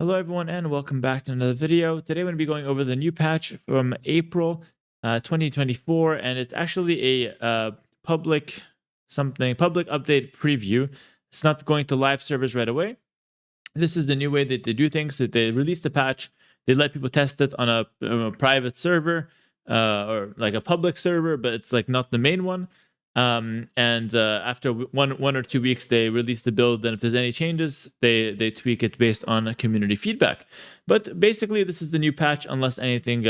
Hello everyone and welcome back to another video. Today I'm going to be going over the new patch from April 2024, and it's actually a public update preview. It's not going to live servers right away. This is the new way that they do things. That they release the patch, they let people test it on a private server or like a public server, but it's like not the main one. And after one or 2 weeks, they release the build, and if there's any changes, they tweak it based on community feedback. But basically, this is the new patch, unless anything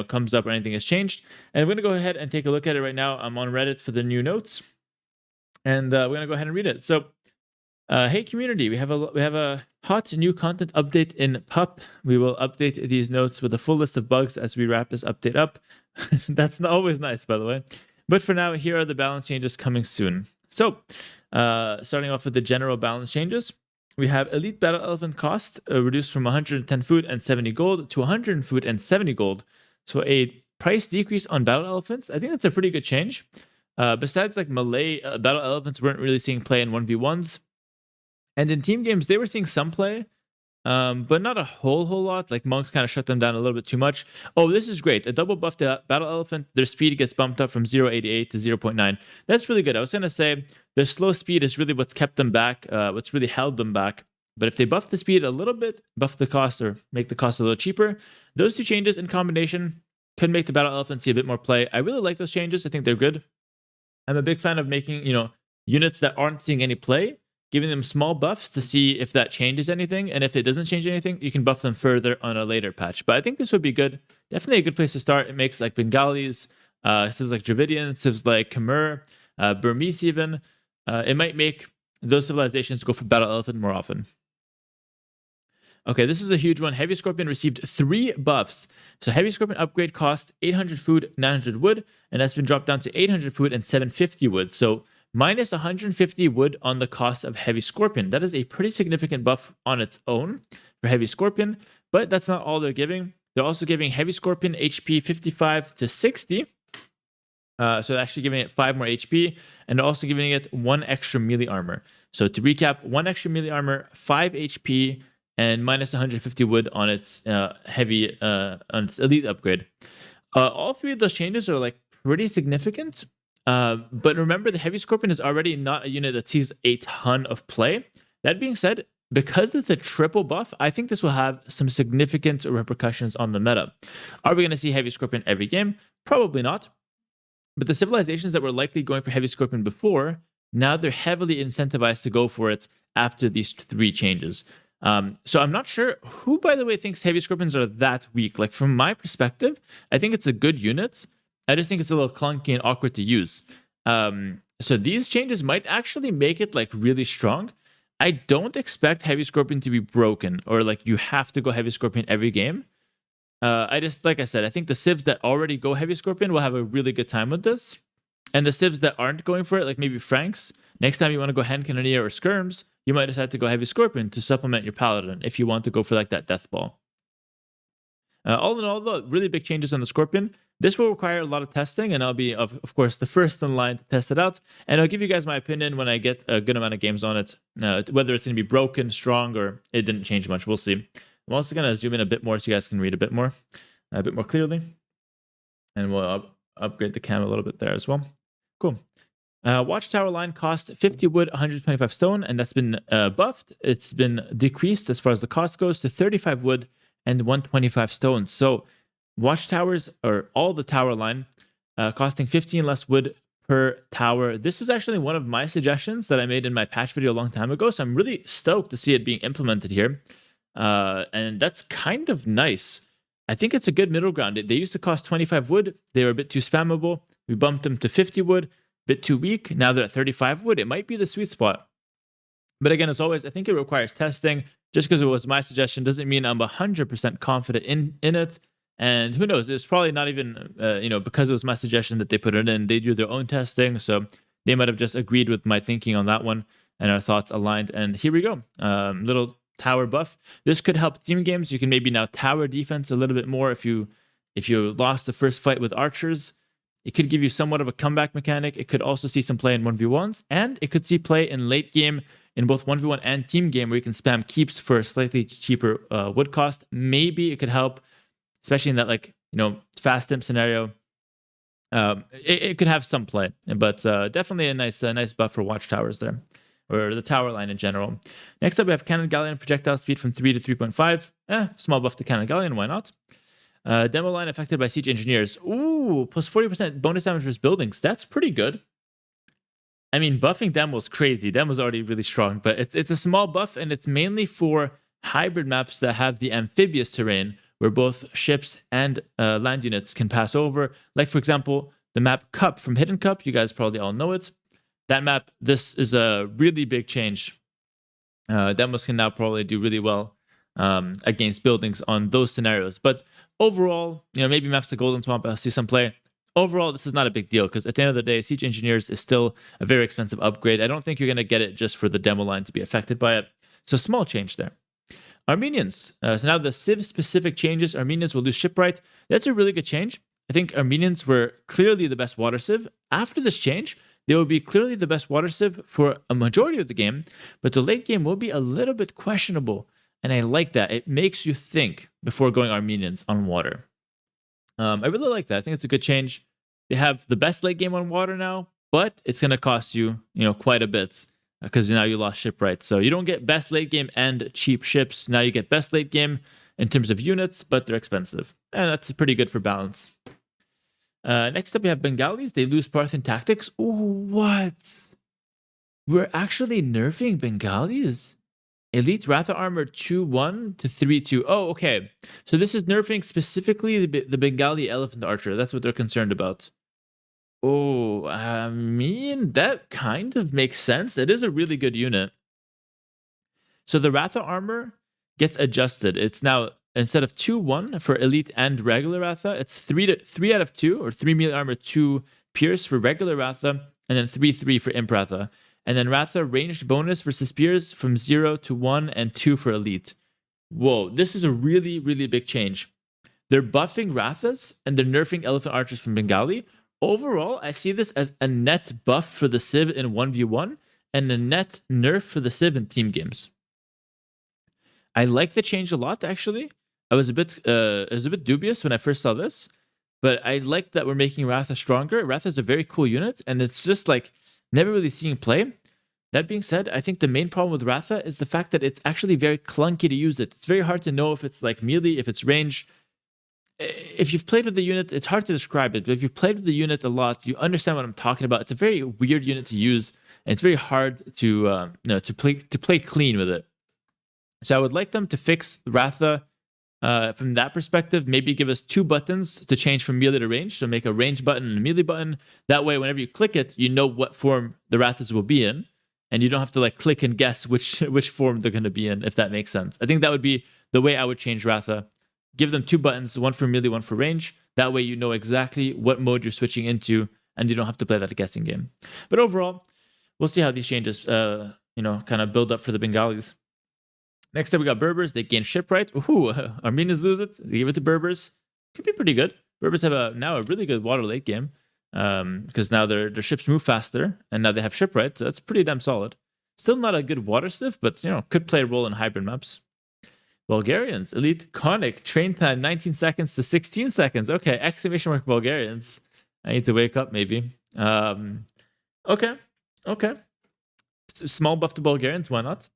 comes up or anything has changed. And we're gonna go ahead and take a look at it right now. I'm on Reddit for the new notes, and we're gonna go ahead and read it. So, hey community, we have a hot new content update in PUP. We will update these notes with a full list of bugs as we wrap this update up. That's always nice, by the way. But for now, here are the balance changes coming soon. So, starting off with the general balance changes, we have Elite Battle Elephant cost reduced from 110 food and 70 gold to 100 food and 70 gold. So a price decrease on Battle Elephants. I think that's a pretty good change. Besides like melee, Battle Elephants weren't really seeing play in 1v1s. And in team games, they were seeing some play, but not a whole lot. Like monks kind of shut them down a little bit too much. Oh, this is great. A double buff to Battle Elephant. Their speed gets bumped up from 0.88 to 0.9. That's really good. I was going to say their slow speed is really what's kept them back, what's really held them back. But if they buff the speed a little bit, buff the cost, or make the cost a little cheaper, those two changes in combination could make the Battle Elephant see a bit more play. I really like those changes. I think they're good. I'm a big fan of making, units that aren't seeing any play, giving them small buffs to see if that changes anything. And if it doesn't change anything, you can buff them further on a later patch. But I think this would be good. Definitely a good place to start. It makes like Bengalis, civs like Dravidian, civs like Khmer, Burmese even. It might make those civilizations go for Battle Elephant more often. Okay, this is a huge one. Heavy Scorpion received 3 buffs. So Heavy Scorpion upgrade cost 800 food, 900 wood, and that's been dropped down to 800 food and 750 wood. So minus 150 wood on the cost of Heavy Scorpion. That is a pretty significant buff on its own for Heavy Scorpion, but that's not all they're giving. They're also giving Heavy Scorpion HP 55 to 60. So they're actually giving it 5 more HP, and they're also giving it 1 extra melee armor. So to recap, 1 extra melee armor, 5 HP, and minus 150 wood on its on its elite upgrade. All 3 of those changes are like pretty significant. But remember, the Heavy Scorpion is already not a unit that sees a ton of play. That being said, because it's a triple buff, I think this will have some significant repercussions on the meta. Are we going to see Heavy Scorpion every game? Probably not. But the civilizations that were likely going for Heavy Scorpion before, now they're heavily incentivized to go for it after these 3 changes. So I'm not sure who, by the way, thinks Heavy Scorpions are that weak. Like from my perspective, I think it's a good unit. I just think it's a little clunky and awkward to use. So these changes might actually make it like really strong. I don't expect Heavy Scorpion to be broken or like you have to go Heavy Scorpion every game. Like I said, I think the civs that already go Heavy Scorpion will have a really good time with this. And the civs that aren't going for it, like maybe Franks, next time you want to go Hand Cannoneer or Skirms, you might decide to go Heavy Scorpion to supplement your Paladin if you want to go for like that Death Ball. All in all, though, really big changes on the Scorpion. This will require a lot of testing, and I'll be, of course, the first in line to test it out. And I'll give you guys my opinion when I get a good amount of games on it, whether it's going to be broken, strong, or it didn't change much. We'll see. I'm also going to zoom in a bit more so you guys can read a bit more clearly. And we'll upgrade the cam a little bit there as well. Cool. Watchtower line cost 50 wood, 125 stone, and that's been buffed. It's been decreased as far as the cost goes to 35 wood and 125 stone. So watchtowers, or all the tower line, costing 15 less wood per tower. This is actually one of my suggestions that I made in my patch video a long time ago, so I'm really stoked to see it being implemented here. And that's kind of nice. I think it's a good middle ground. They used to cost 25 wood. They were a bit too spammable. We bumped them to 50 wood, a bit too weak. Now they're at 35 wood. It might be the sweet spot. But again, as always, I think it requires testing. Just because it was my suggestion doesn't mean I'm 100% confident in it. And who knows? It's probably not even, because it was my suggestion that they put it in. They do their own testing. So they might have just agreed with my thinking on that one and our thoughts aligned. And here we go. Little tower buff. This could help team games. You can maybe now tower defense a little bit more if you lost the first fight with archers. It could give you somewhat of a comeback mechanic. It could also see some play in 1v1s, and it could see play in late game in both 1v1 and team game where you can spam keeps for a slightly cheaper wood cost. Maybe it could help, especially in that fast imp scenario. It could have some play, but definitely a nice buff for watchtowers there, or the tower line in general. Next up, we have Cannon Galleon projectile speed from 3 to 3.5. Small buff to Cannon Galleon, why not? Demo line affected by siege engineers. Ooh, plus 40% bonus damage versus buildings. That's pretty good. I mean, buffing Demo's crazy. Demo's already really strong, but it's a small buff, and it's mainly for hybrid maps that have the amphibious terrain, where both ships and land units can pass over. Like, for example, the map Cup from Hidden Cup. You guys probably all know it. That map, this is a really big change. Demos can now probably do really well against buildings on those scenarios. But overall, maybe maps like Golden Swamp, I'll see some play. Overall, this is not a big deal because at the end of the day, Siege Engineers is still a very expensive upgrade. I don't think you're going to get it just for the demo line to be affected by it. So small change there. Armenians. So now the Civ-specific changes. Armenians will lose shipwright. That's a really good change. I think Armenians were clearly the best water Civ. After this change, they will be clearly the best water Civ for a majority of the game, but the late game will be a little bit questionable. And I like that. It makes you think before going Armenians on water. I really like that. I think it's a good change. They have the best late game on water now, but it's going to cost you, quite a bit because now you lost shipwright. So you don't get best late game and cheap ships. Now you get best late game in terms of units, but they're expensive. And that's pretty good for balance. Next up, we have Bengalis. They lose Parthian tactics. Ooh, what? We're actually nerfing Bengalis? Elite Ratha Armor 2-1 to 3-2. Oh, okay. So this is nerfing specifically the Bengali Elephant Archer. That's what they're concerned about. Oh, I mean, that kind of makes sense. It is a really good unit. So the Ratha Armor gets adjusted. It's now, instead of 2-1 for Elite and regular Ratha, it's 3 out of 2, or 3 melee armor, 2 pierce for regular Ratha, and then 3-3 for Imp Ratha. And then Ratha ranged bonus versus spears from 0 to 1 and 2 for Elite. Whoa, this is a really, really big change. They're buffing Rathas and they're nerfing Elephant Archers from Bengali. Overall, I see this as a net buff for the Civ in 1v1 and a net nerf for the Civ in team games. I like the change a lot, actually. I was a bit dubious when I first saw this, but I like that we're making Ratha stronger. Ratha is a very cool unit, and it's just like never really seeing play. That being said, I think the main problem with Ratha is the fact that it's actually very clunky to use it. It's very hard to know if it's like melee, if it's range. If you've played with the unit, it's hard to describe it, but if you've played with the unit a lot, you understand what I'm talking about. It's a very weird unit to use, and it's very hard to play clean with it. So I would like them to fix Ratha from that perspective. Maybe give us 2 buttons to change from melee to range. So make a range button and a melee button. That way, whenever you click it, you know what form the Rathas will be in, and you don't have to like click and guess which form they're going to be in, if that makes sense. I think that would be the way I would change Ratha. Give them 2 buttons, one for melee, one for range. That way you know exactly what mode you're switching into, and you don't have to play that guessing game. But overall, we'll see how these changes, kind of build up for the Bengalis. Next up, we got Berbers. They gain shipwright. Ooh, Armenians lose it. They give it to Berbers. Could be pretty good. Berbers have now a really good water late game because now their ships move faster, and now they have shipwright. So that's pretty damn solid. Still not a good water stiff, but could play a role in hybrid maps. Bulgarians, Elite Conic, train time 19 seconds to 16 seconds. Okay, exclamation mark Bulgarians. I need to wake up maybe. Okay. Small buff to Bulgarians, why not?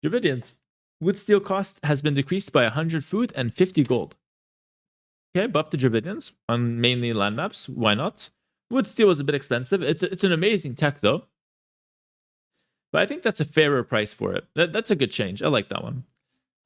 Dravidians. Wood steel cost has been decreased by 100 food and 50 gold. Okay, buff to Dravidians on mainly land maps, why not? Wood steel is a bit expensive. It's an amazing tech though. But I think that's a fairer price for it. That's a good change. I like that one.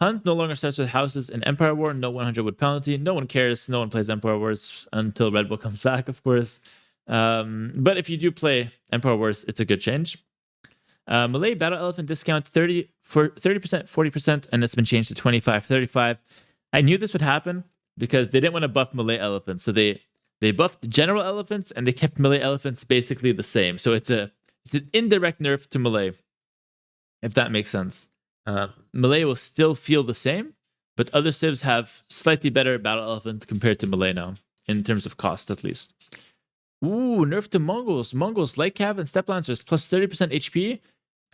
Hunt no longer starts with houses in Empire War. No 100 wood penalty. No one cares. No one plays Empire Wars until Red Bull comes back, of course. But if you do play Empire Wars, it's a good change. Malay Battle Elephant discount 30%, 40%, and it's been changed to 25, 35. I knew this would happen because they didn't want to buff Malay elephants. So they buffed general elephants and they kept Malay elephants basically the same. So it's an indirect nerf to Malay, if that makes sense. Malay will still feel the same, but other civs have slightly better battle elephant compared to Malay now, in terms of cost at least. Ooh, nerf to Mongols. Mongols, light cav and step lancers plus 30% HP.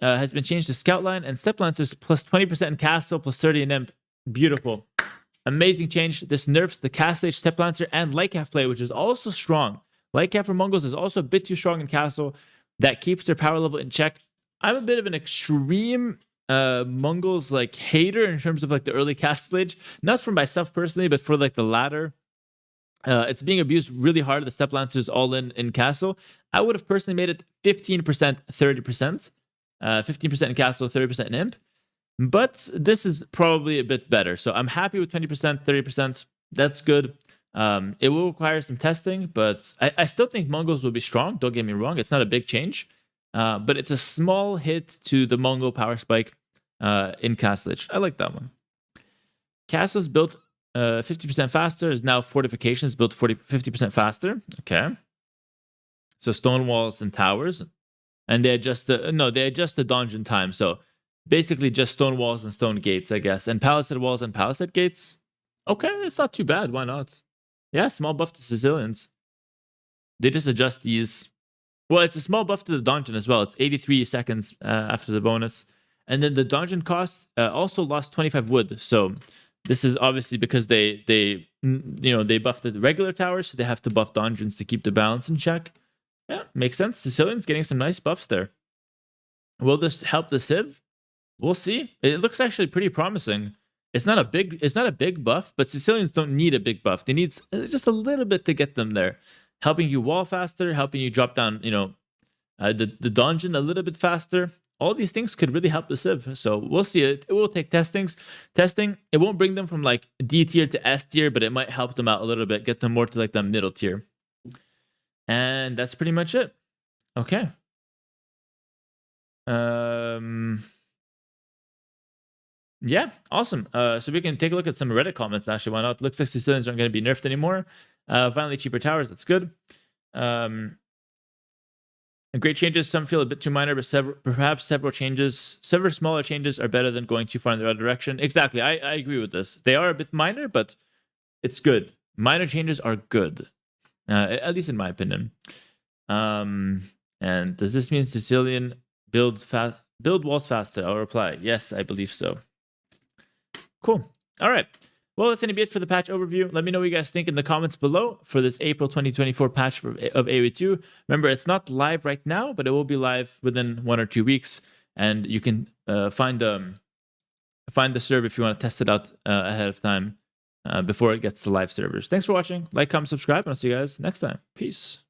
has been changed to Scout Line, and Step Lancers plus 20% in Castle, plus 30 in Imp. Beautiful. Amazing change. This nerfs the Castle Age Step Lancer and Lightcalf play, which is also strong. Lightcalf for Mongols is also a bit too strong in Castle. That keeps their power level in check. I'm a bit of an extreme Mongols like hater in terms of like the early Castle Age. Not for myself personally, but for like the latter. It's being abused really hard. The Step Lancers all in Castle. I would have personally made it 15%, 30%. 15% in Castle, 30% in Imp. But this is probably a bit better. So I'm happy with 20%, 30%. That's good. It will require some testing, but I still think Mongols will be strong. Don't get me wrong. It's not a big change. But it's a small hit to the Mongol power spike in Castle Age. I like that one. Castle's built 50% faster, is now fortifications built 50% faster. Okay. So stone walls and towers. And they adjust the dungeon time. So basically just stone walls and stone gates, I guess. And palisade walls and palisade gates. Okay, it's not too bad. Why not? Yeah, small buff to Sicilians. They just adjust these. Well, it's a small buff to the dungeon as well. It's 83 seconds after the bonus. And then the dungeon cost also lost 25 wood. So this is obviously because they buffed the regular towers, so they have to buff dungeons to keep the balance in check. Yeah, makes sense. Sicilians getting some nice buffs there. Will this help the Civ? We'll see. It looks actually pretty promising. It's not a big buff, but Sicilians don't need a big buff. They need just a little bit to get them there. Helping you wall faster, helping you drop down, the dungeon a little bit faster. All these things could really help the Civ. So we'll see it. It will take testing. It won't bring them from like D tier to S tier, but it might help them out a little bit, get them more to like the middle tier. And that's pretty much it. Okay. Yeah, awesome. So we can take a look at some Reddit comments, actually. Why not? Looks like Sicilians aren't going to be nerfed anymore. Finally, cheaper towers. That's good. Great changes. Some feel a bit too minor, but perhaps several smaller changes are better than going too far in the other direction. Exactly. I agree with this. They are a bit minor, but it's good. Minor changes are good. At least in my opinion. And does this mean Sicilian build walls faster? I'll reply, yes, I believe so. Cool. All right. Well, that's going to be it for the patch overview. Let me know what you guys think in the comments below for this April 2024 patch of AoE2. Remember, it's not live right now, but it will be live within 1 or 2 weeks. And you can find the server if you want to test it out ahead of time before it gets to live servers. Thanks for watching. Like, comment, subscribe, and I'll see you guys next time. Peace.